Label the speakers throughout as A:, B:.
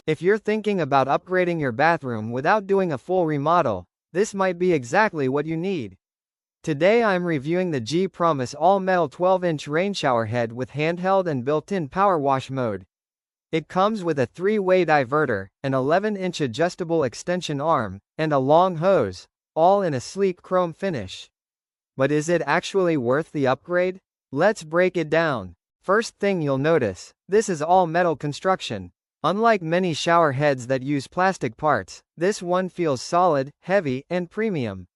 A: If you're thinking about upgrading your bathroom without doing a full remodel, this might be exactly what you need. Today I'm reviewing the G-Promise all-metal 12-inch rain shower head with handheld and built-in power wash mode. It comes with a 3-way diverter, an 11-inch adjustable extension arm, and a long hose, all in a sleek chrome finish. But is it actually worth the upgrade? Let's break it down. First thing you'll notice, this is all metal construction. Unlike many shower heads that use plastic parts, this one feels solid, heavy, and premium.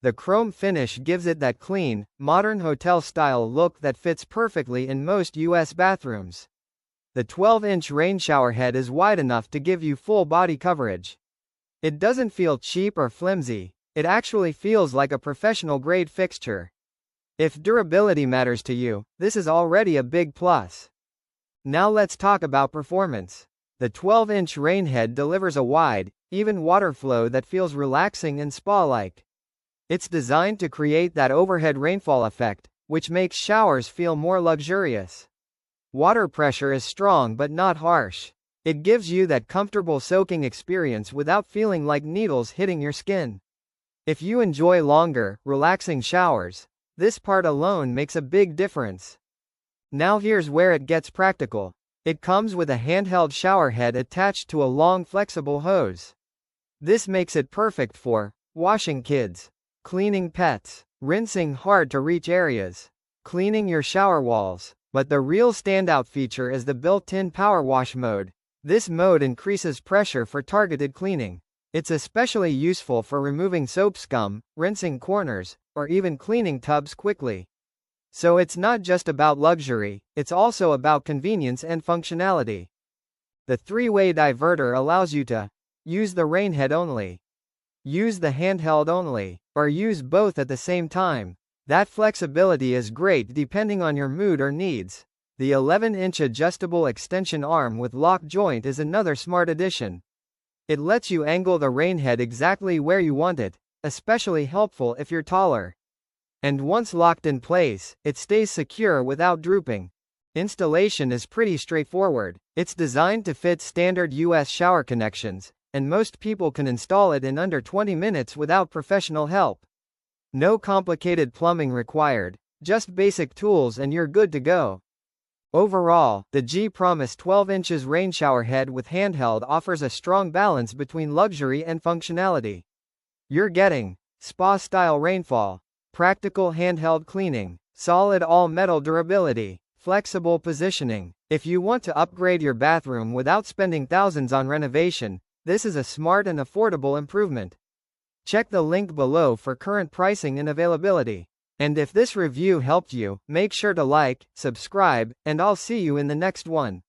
A: The chrome finish gives it that clean, modern hotel-style look that fits perfectly in most US bathrooms. The 12-inch rain shower head is wide enough to give you full body coverage. It doesn't feel cheap or flimsy, it actually feels like a professional-grade fixture. If durability matters to you, this is already a big plus. Now let's talk about performance. The 12-inch rain head delivers a wide, even water flow that feels relaxing and spa-like. It's designed to create that overhead rainfall effect, which makes showers feel more luxurious. Water pressure is strong but not harsh. It gives you that comfortable soaking experience without feeling like needles hitting your skin. If you enjoy longer, relaxing showers, this part alone makes a big difference. Now here's where it gets practical. It comes with a handheld shower head attached to a long flexible hose. This makes it perfect for washing kids, cleaning pets, rinsing hard-to-reach areas, cleaning your shower walls. But the real standout feature is the built-in power wash mode. This mode increases pressure for targeted cleaning. It's especially useful for removing soap scum, rinsing corners, or even cleaning tubs quickly. So it's not just about luxury, it's also about convenience and functionality. The 3-way diverter allows you to use the rain head only, use the handheld only, or use both at the same time. That flexibility is great depending on your mood or needs. The 11-inch adjustable extension arm with lock joint is another smart addition. It lets you angle the rain head exactly where you want it, especially helpful if you're taller. And once locked in place, it stays secure without drooping. Installation is pretty straightforward. It's designed to fit standard US shower connections, and most people can install it in under 20 minutes without professional help. No complicated plumbing required, just basic tools and you're good to go. Overall, the G-Promise 12 inches rain shower head with handheld offers a strong balance between luxury and functionality. You're getting spa-style rainfall, practical handheld cleaning, solid all-metal durability, flexible positioning. If you want to upgrade your bathroom without spending thousands on renovation, this is a smart and affordable improvement. Check the link below for current pricing and availability. And if this review helped you, make sure to like, subscribe, and I'll see you in the next one.